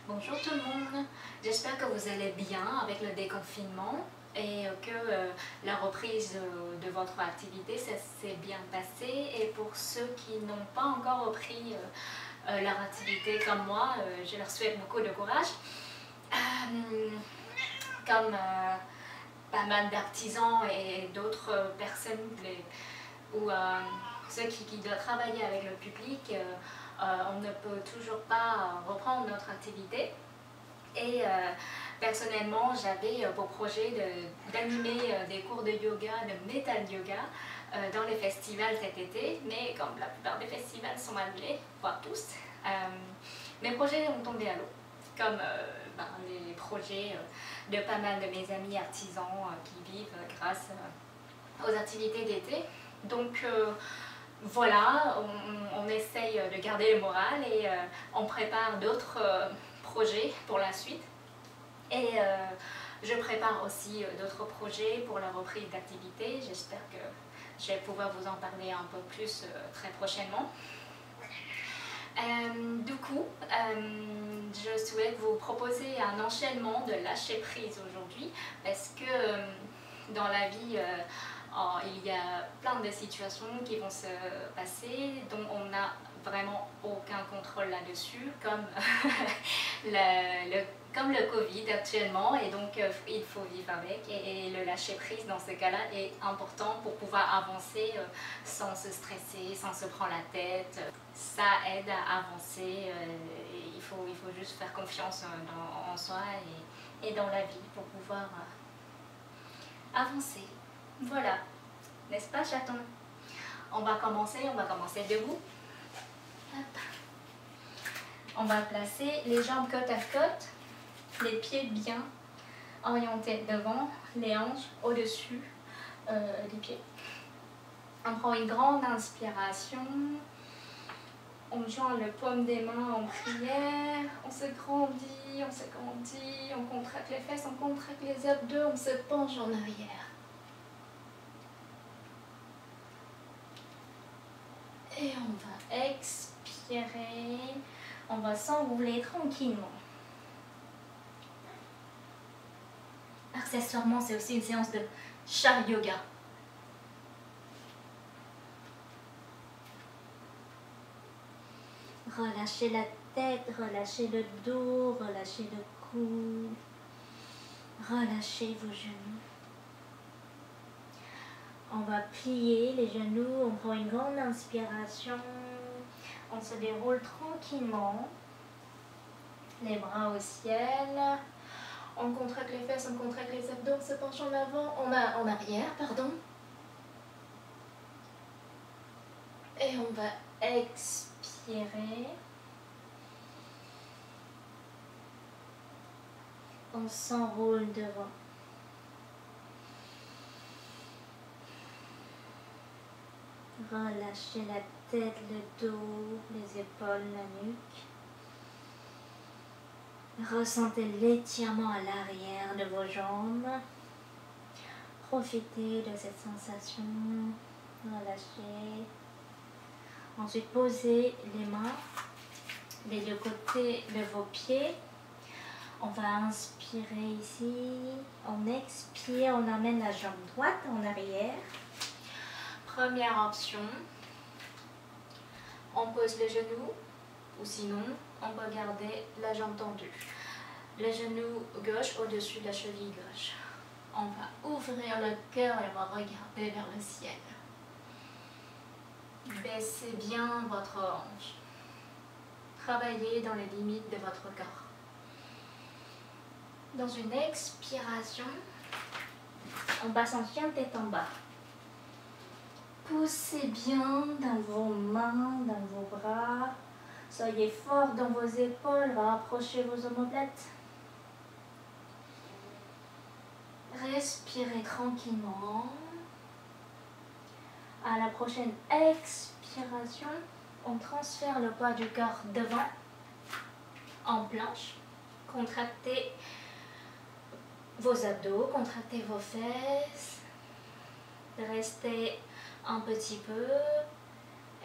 Bonjour tout le monde, j'espère que vous allez bien avec le déconfinement et que la reprise de votre activité s'est bien passée. Et pour ceux qui n'ont pas encore repris leur activité comme moi, je leur souhaite beaucoup de courage. Comme pas mal d'artisans et d'autres personnes ou ceux qui doivent travailler avec le public, on ne peut toujours pas reprendre notre activité. Et personnellement, j'avais pour projet d'animer des cours de yoga, de metal yoga, dans les festivals cet été, mais comme la plupart des festivals sont annulés, pas tous, mes projets ont tombé à l'eau, comme les projets de pas mal de mes amis artisans qui vivent grâce aux activités d'été. Donc voilà, on essaye de garder le moral et on prépare d'autres projets pour la suite. Et je prépare aussi d'autres projets pour la reprise d'activité. J'espère que je vais pouvoir vous en parler un peu plus très prochainement. Du coup, je souhaite vous proposer un enchaînement de lâcher prise aujourd'hui parce que dans la vie, il y a plein de situations qui vont se passer dont on n'a vraiment aucun contrôle là-dessus, comme comme le Covid actuellement, et donc il faut vivre avec, et le lâcher prise dans ce cas-là est important pour pouvoir avancer sans se stresser, sans se prendre la tête. Ça aide à avancer, il faut juste faire confiance en soi et dans la vie pour pouvoir avancer. Voilà, n'est-ce pas chaton? On va commencer debout. Hop. On va placer les jambes côte à côte, les pieds bien orientés devant, les hanches au-dessus des pieds. On prend une grande inspiration, on joint le paume des mains en prière, on se grandit, on contracte les fesses, on contracte les abdos, on se penche en arrière. Et on va expirer, on va s'enrouler tranquillement. Accessoirement, c'est aussi une séance de char yoga. Relâchez la tête, relâchez le dos, relâchez le cou, relâchez vos genoux. On va plier les genoux, on prend une grande inspiration, on se déroule tranquillement, les bras au ciel, on contracte les fesses, on contracte les abdos, on se penche en avant, en arrière, pardon. Et on va expirer. On s'enroule devant. Relâchez la tête, le dos, les épaules, la nuque. Ressentez l'étirement à l'arrière de vos jambes. Profitez de cette sensation. Relâchez. Ensuite, posez les mains des deux côtés de vos pieds. On va inspirer ici. On expire, on amène la jambe droite en arrière. Première option, on pose le genou, ou sinon, on peut garder la jambe tendue. Le genou gauche au-dessus de la cheville gauche. On va ouvrir le cœur et on va regarder vers le ciel. Baissez bien votre hanche. Travaillez dans les limites de votre corps. Dans une expiration, on passe en chien tête en bas. Poussez bien dans vos mains, dans vos bras. Soyez fort dans vos épaules, rapprochez vos omoplates. Respirez tranquillement. À la prochaine expiration, on transfère le poids du corps devant, en planche. Contractez vos abdos, contractez vos fesses. Restez un petit peu.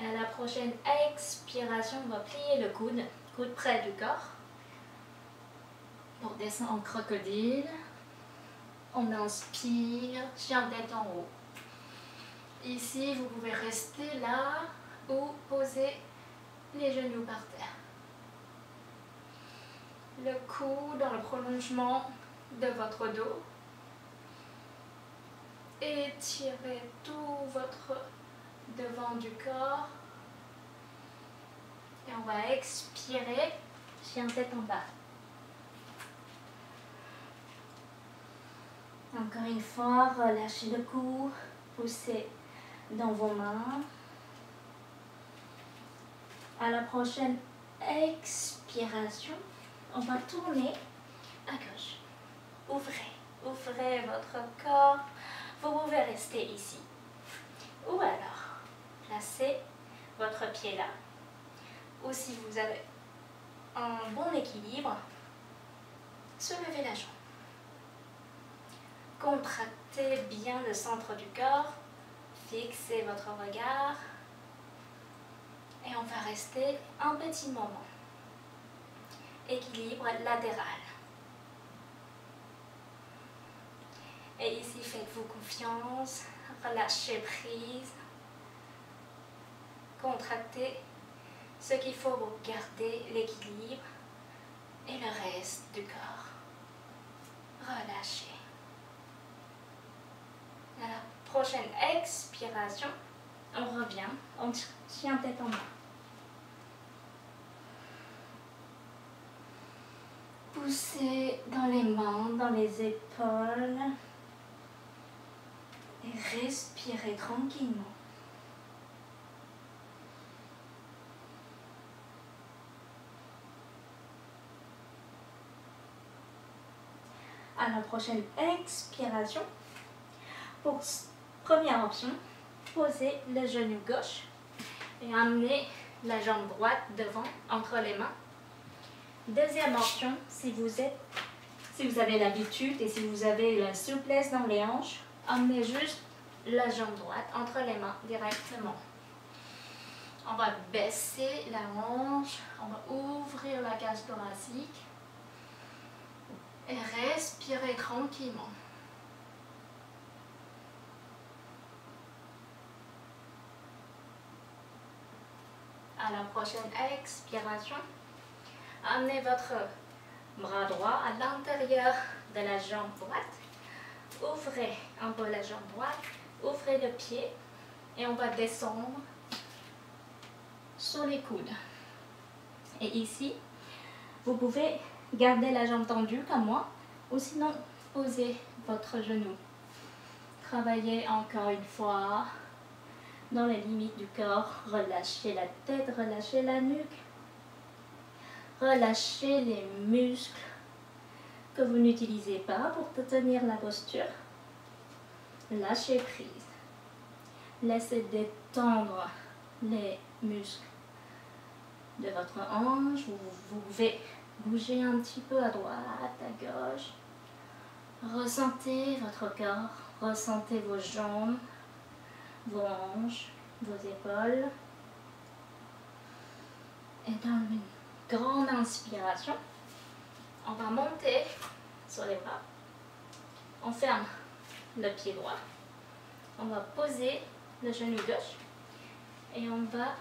Et à la prochaine expiration, on va plier le coude près du corps. Pour descendre en crocodile, on inspire, chien tête en haut. Ici, vous pouvez rester là ou poser les genoux par terre. Le cou dans le prolongement de votre dos. Étirez tout votre devant du corps. Et on va expirer, chien tête en bas. Encore une fois, relâchez le cou, poussez dans vos mains. À la prochaine expiration, on va tourner à gauche. Ouvrez votre corps. Vous pouvez rester ici. Ou alors, placez votre pied là. Ou si vous avez un bon équilibre, soulevez la jambe. Contractez bien le centre du corps. Fixez votre regard. Et on va rester un petit moment. Équilibre latéral. Et ici, faites-vous confiance. Relâchez prise. Contractez ce qu'il faut pour garder l'équilibre et le reste du corps. Relâchez. À la prochaine expiration, on revient en chien tête en bas. Poussez dans les mains, dans les épaules et respirez tranquillement. À la prochaine expiration, pour première option, posez le genou gauche et amenez la jambe droite devant entre les mains. Deuxième option, si vous avez l'habitude et si vous avez la souplesse dans les hanches, amenez juste la jambe droite entre les mains directement. On va baisser la hanche, on va ouvrir la cage thoracique et respirer tranquillement. À la prochaine expiration, amenez votre bras droit à l'intérieur de la jambe droite. Ouvrez un peu la jambe droite, ouvrez le pied et on va descendre sur les coudes. Et ici, vous pouvez garder la jambe tendue comme moi ou sinon posez votre genou. Travaillez encore une fois dans les limites du corps. Relâchez la tête, relâchez la nuque. Relâchez les muscles que vous n'utilisez pas pour tenir la posture. Lâchez prise. Laissez détendre les muscles de votre hanche. Vous pouvez bouger un petit peu à droite, à gauche. Ressentez votre corps, ressentez vos jambes, vos hanches, vos épaules. Et dans une grande inspiration, on va monter sur les bras. On ferme le pied droit. On va poser le genou gauche et on va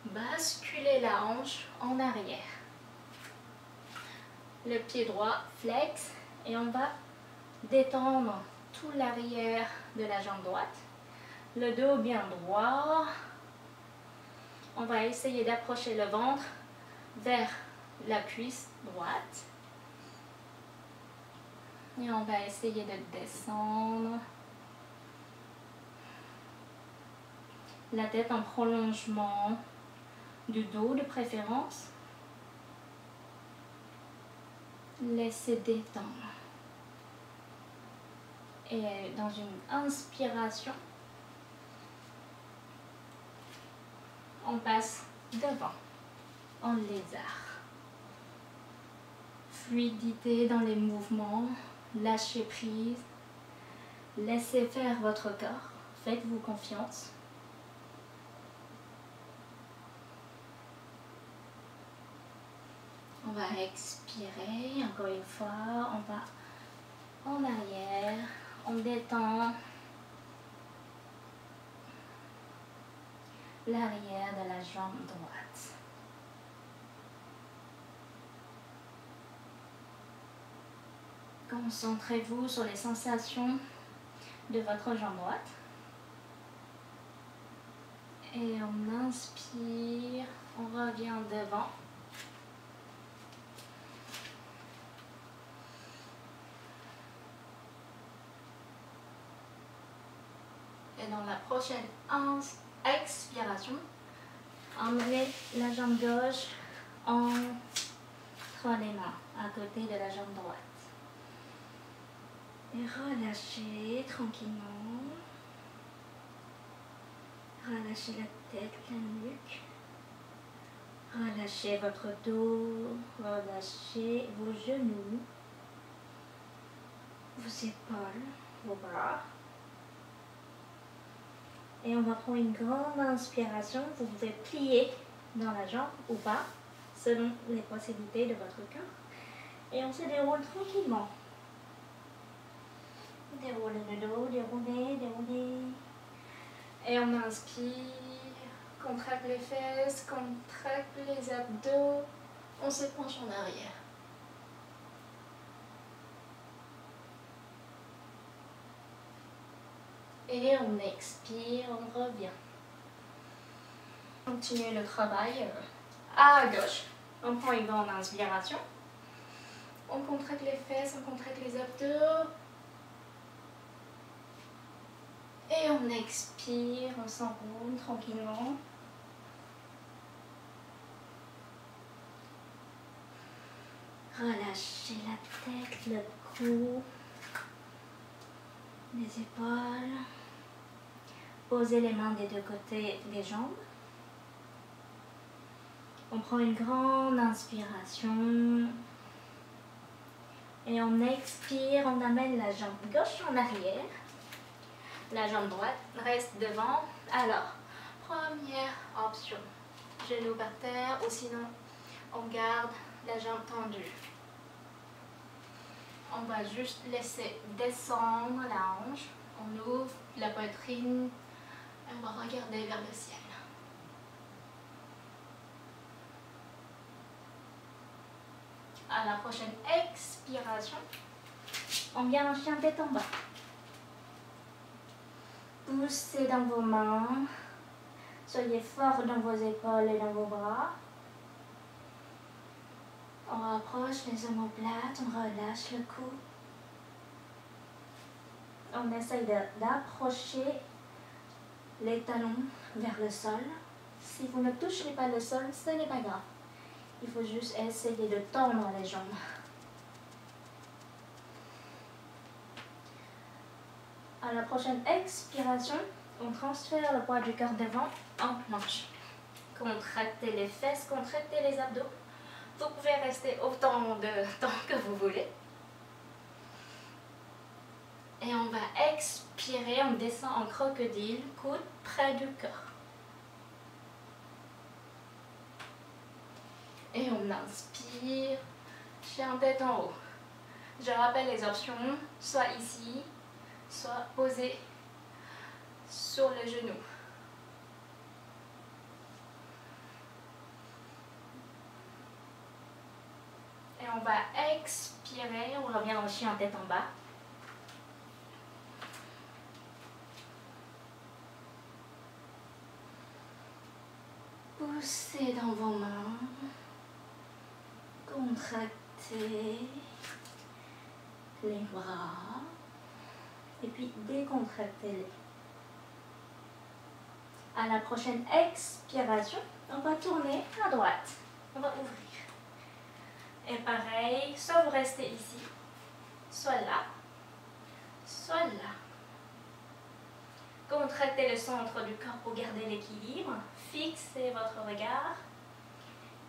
basculer la hanche en arrière. Le pied droit flex et on va détendre tout l'arrière de la jambe droite. Le dos bien droit. On va essayer d'approcher le ventre vers la cuisse droite. Et on va essayer de descendre. La tête en prolongement du dos de préférence. Laissez détendre. Et dans une inspiration, on passe devant en lézard. Fluidité dans les mouvements, lâchez prise, laissez faire votre corps, faites-vous confiance. On va expirer. Encore une fois, on va en arrière. On détend l'arrière de la jambe droite. Concentrez-vous sur les sensations de votre jambe droite. Et on inspire, on revient devant. Et dans la prochaine expiration, emmenez la jambe gauche entre les mains, à côté de la jambe droite. Et relâchez tranquillement. Relâchez la tête, la nuque. Relâchez votre dos. Relâchez vos genoux, vos épaules, vos bras. Et on va prendre une grande inspiration. Vous pouvez plier dans la jambe ou pas, selon les possibilités de votre cœur. Et on se déroule tranquillement. Déroulez le dos, déroulez, déroulez. Et on inspire, contracte les fesses, contracte les abdos. On se penche en arrière. Et on expire, on revient. Continuez le travail à gauche. On prend une grande inspiration. On contracte les fesses, on contracte les abdos. Et on expire, on s'enroule tranquillement. Relâchez la tête, le cou, les épaules. Posez les mains des deux côtés des jambes. On prend une grande inspiration. Et on expire, on amène la jambe gauche en arrière. La jambe droite reste devant. Alors, première option, genoux par terre ou sinon on garde la jambe tendue. On va juste laisser descendre la hanche. On ouvre la poitrine et on va regarder vers le ciel. À la prochaine expiration, on vient en chien tête en bas. Poussez dans vos mains. Soyez fort dans vos épaules et dans vos bras. On rapproche les omoplates, on relâche le cou. On essaye d'approcher les talons vers le sol. Si vous ne touchez pas le sol, ce n'est pas grave. Il faut juste essayer de tendre les jambes. À la prochaine expiration, on transfère le poids du cœur devant en planche. Contractez les fesses, contractez les abdos. Vous pouvez rester autant de temps que vous voulez. Et on va expirer, on descend en crocodile, coude près du cœur. Et on inspire, chien tête en haut. Je rappelle les options, soit ici, soit posé sur le genou. Et on va expirer, on revient en chien tête en bas. Poussez dans vos mains. Contractez les bras. Et puis décontractez-les. À la prochaine expiration, on va tourner à droite. On va ouvrir. Et pareil, soit vous restez ici, soit là, soit là. Contractez le centre du corps pour garder l'équilibre. Fixez votre regard.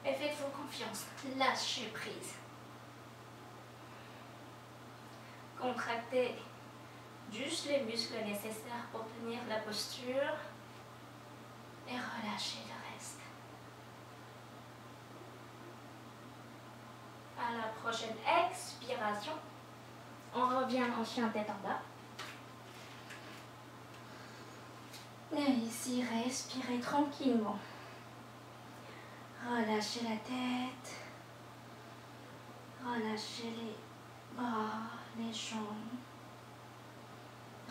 Et faites-vous confiance. Lâchez prise. Contractez juste les muscles nécessaires pour tenir la posture. Et relâchez le reste. la prochaine expiration, on revient en chien tête en bas. Et ici, respirez tranquillement. Relâchez la tête. Relâchez les bras, les jambes.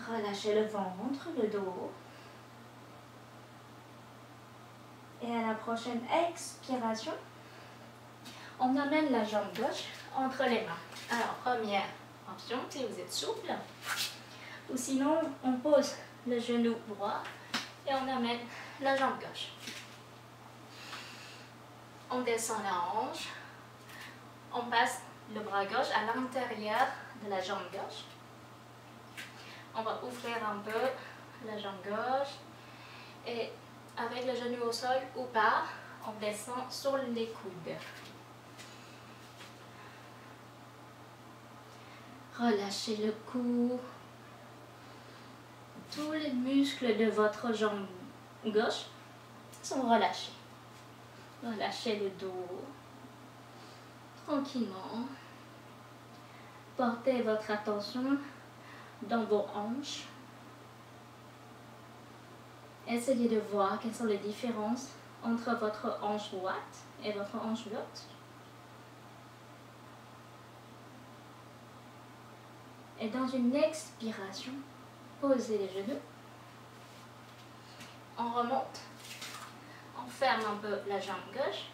Relâchez le ventre, le dos. Et à la prochaine expiration, on amène la jambe gauche entre les mains. Alors, première option, si vous êtes souple. Ou sinon, on pose le genou droit et on amène la jambe gauche. On descend la hanche. On passe le bras gauche à l'intérieur de la jambe gauche. On va ouvrir un peu la jambe gauche. Et avec le genou au sol ou pas, on descend sur les coudes. Relâchez le cou. Tous les muscles de votre jambe gauche sont relâchés. Relâchez le dos. Tranquillement. Portez votre attention dans vos hanches. Essayez de voir quelles sont les différences entre votre hanche droite et votre hanche gauche. Et dans une expiration, posez les genoux. On remonte. On ferme un peu la jambe gauche.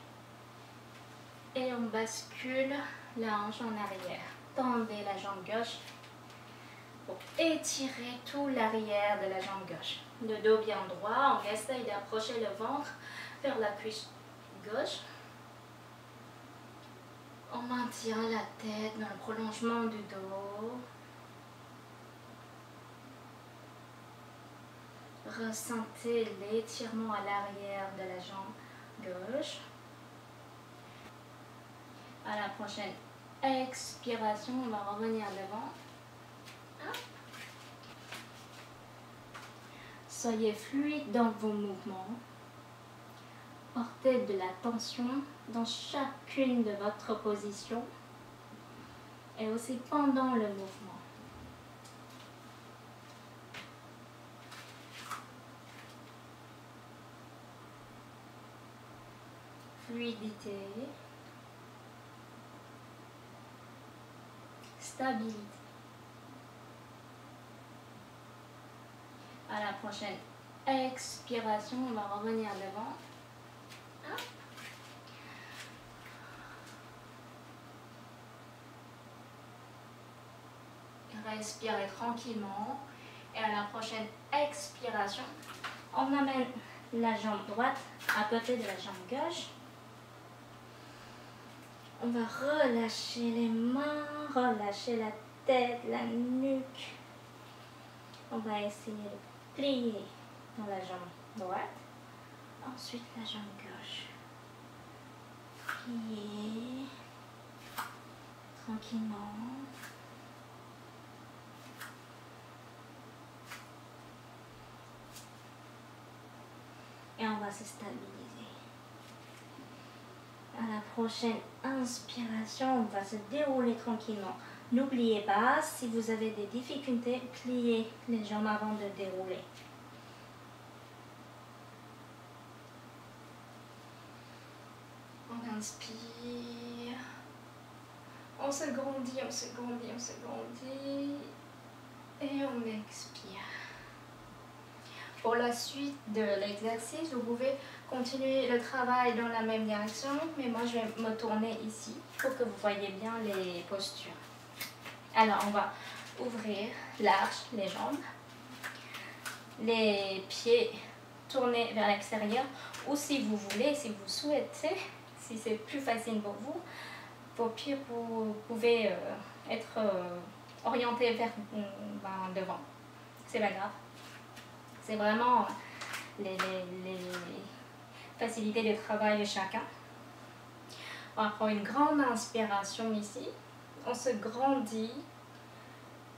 Et on bascule la hanche en arrière. Tendez la jambe gauche pour étirer tout l'arrière de la jambe gauche. Le dos bien droit, on essaye d'approcher le ventre vers la cuisse gauche. On maintient la tête dans le prolongement du dos. Ressentez l'étirement à l'arrière de la jambe gauche. À la prochaine expiration, on va revenir devant. Soyez fluide dans vos mouvements. Portez de la tension dans chacune de votre position et aussi pendant le mouvement. Fluidité. Stabilité. À la prochaine expiration, on va revenir devant. Respirez tranquillement. Et à la prochaine expiration, on amène la jambe droite à côté de la jambe gauche. On va relâcher les mains, relâcher la tête, la nuque. On va essayer de plier dans la jambe droite. Ensuite, la jambe gauche. Plier tranquillement. Et on va se stabiliser. À la prochaine inspiration, on va se dérouler tranquillement. N'oubliez pas, si vous avez des difficultés, pliez les jambes avant de dérouler. On inspire. On se grandit, on se grandit, on se grandit. Et on expire. Pour la suite de l'exercice, vous pouvez continuer le travail dans la même direction, mais moi je vais me tourner ici pour que vous voyez bien les postures. Alors on va ouvrir large les jambes, les pieds tournés vers l'extérieur, ou si vous voulez, si vous souhaitez, si c'est plus facile pour vous, vos pieds vous pouvez être orientés vers devant. C'est pas grave. C'est vraiment les facilités de travail de chacun. On va prendre une grande inspiration ici. On se grandit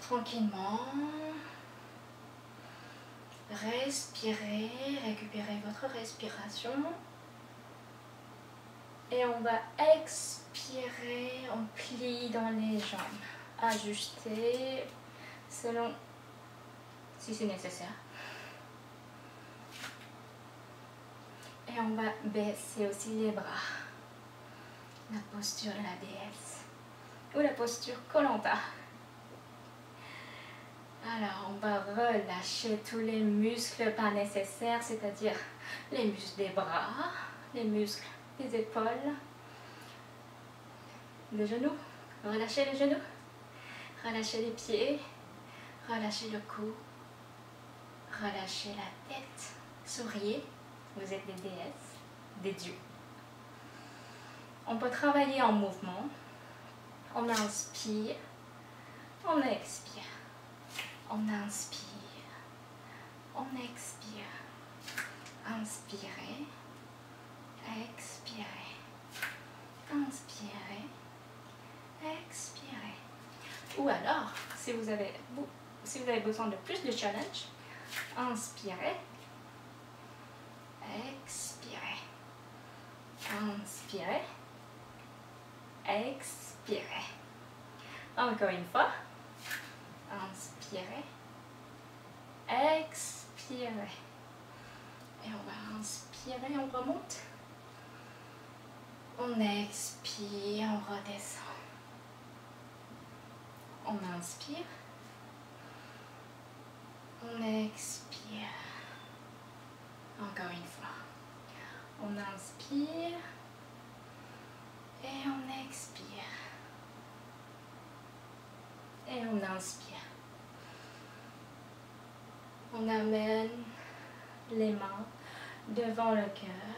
tranquillement. Respirez, récupérez votre respiration. Et on va expirer on plie dans les jambes. Ajuster selon si c'est nécessaire. Et on va baisser aussi les bras. La posture de la déesse. Ou la posture Koh-Lanta. Alors, on va relâcher tous les muscles pas nécessaires, c'est-à-dire les muscles des bras, les muscles des épaules, les genoux. Relâchez les genoux. Relâchez les pieds. Relâchez le cou. Relâchez la tête. Souriez. Vous êtes des déesses, des dieux. On peut travailler en mouvement. On inspire. On expire. On inspire. On expire. Inspirez. Expirez. Inspirez. Expirez. Ou alors, si vous avez besoin de plus de challenge, inspirez. Expirez. Inspirez. Expirez. Encore une fois. Inspirez. Expirez. Et on va inspirer, on remonte. On expire, on redescend. On inspire. On expire. Encore une fois. On inspire. Et on expire. Et on inspire. On amène les mains devant le cœur.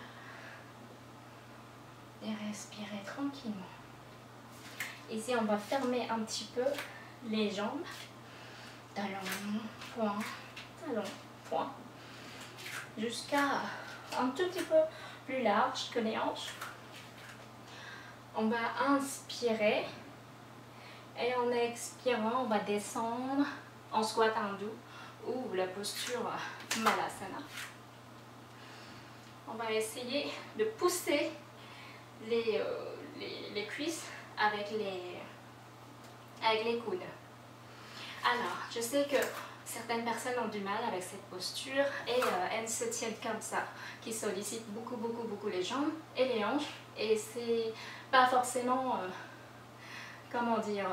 Et respirez tranquillement. Ici, on va fermer un petit peu les jambes. Talon, point, talon, point. Jusqu'à un tout petit peu plus large que les hanches. On va inspirer. Et en expirant, on va descendre en squat hindou ou la posture Malasana. On va essayer de pousser les cuisses avec les coudes. Alors, je sais que certaines personnes ont du mal avec cette posture et elles se tiennent comme ça, qui sollicitent beaucoup les jambes et les hanches. Et c'est pas forcément, comment dire,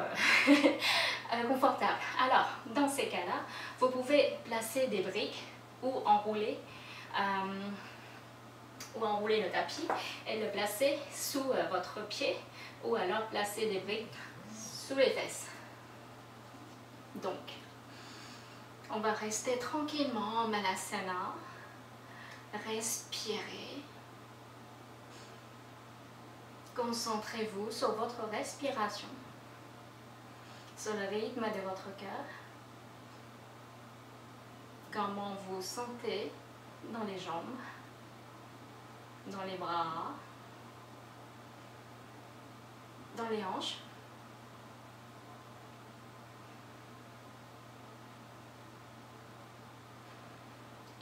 confortable. Alors, dans ces cas-là, vous pouvez placer des briques ou enrouler le tapis et le placer sous votre pied ou alors placer des briques sous les fesses. Donc, on va rester tranquillement en Malasana, respirez, concentrez-vous sur votre respiration, sur le rythme de votre cœur, comment vous sentez dans les jambes, dans les bras, dans les hanches.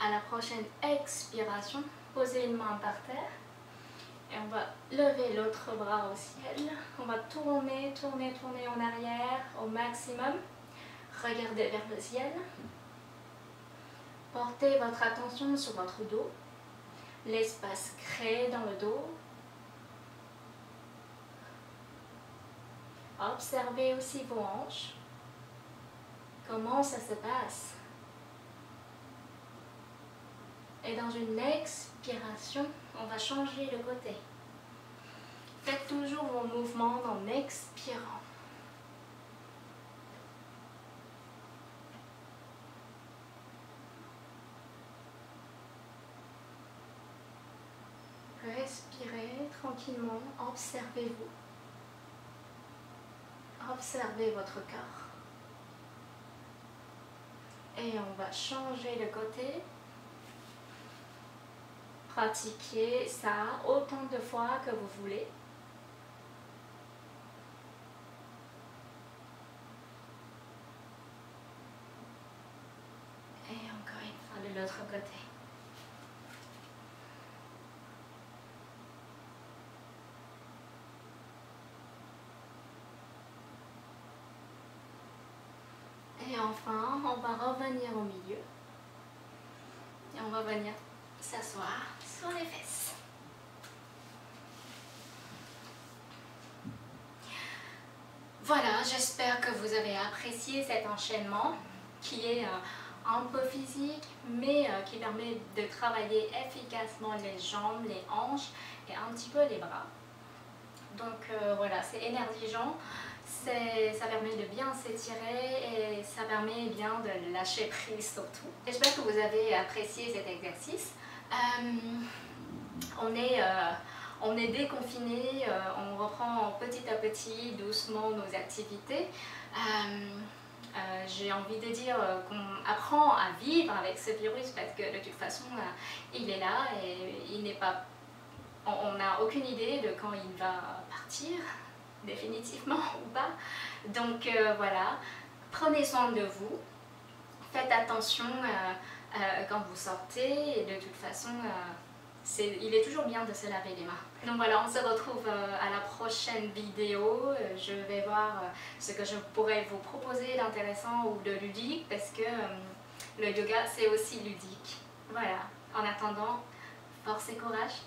À la prochaine expiration, posez une main par terre et on va lever l'autre bras au ciel. On va tourner en arrière au maximum. Regardez vers le ciel. Portez votre attention sur votre dos. L'espace créé dans le dos. Observez aussi vos hanches. Comment ça se passe? Et dans une expiration, on va changer le côté. Faites toujours vos mouvements en expirant. Respirez tranquillement, observez-vous. Observez votre corps. Et on va changer le côté. Pratiquez ça autant de fois que vous voulez. Et encore une fois de l'autre côté. Et enfin, on va revenir au milieu. Et on va venir s'asseoir sur les fesses. Voilà, j'espère que vous avez apprécié cet enchaînement qui est un peu physique, mais qui permet de travailler efficacement les jambes, les hanches et un petit peu les bras. Donc voilà, c'est énergisant, ça permet de bien s'étirer et ça permet bien de lâcher prise surtout. J'espère que vous avez apprécié cet exercice. On est déconfiné, on reprend petit à petit, doucement nos activités. J'ai envie de dire qu'on apprend à vivre avec ce virus parce que de toute façon, il est là et il n'est pas... On n'a aucune idée de quand il va partir, définitivement ou pas. Donc voilà, prenez soin de vous, faites attention quand vous sortez et de toute façon, il est toujours bien de se laver les mains. Donc voilà, on se retrouve à la prochaine vidéo. Je vais voir ce que je pourrais vous proposer d'intéressant ou de ludique parce que le yoga c'est aussi ludique. Voilà, en attendant, force et courage.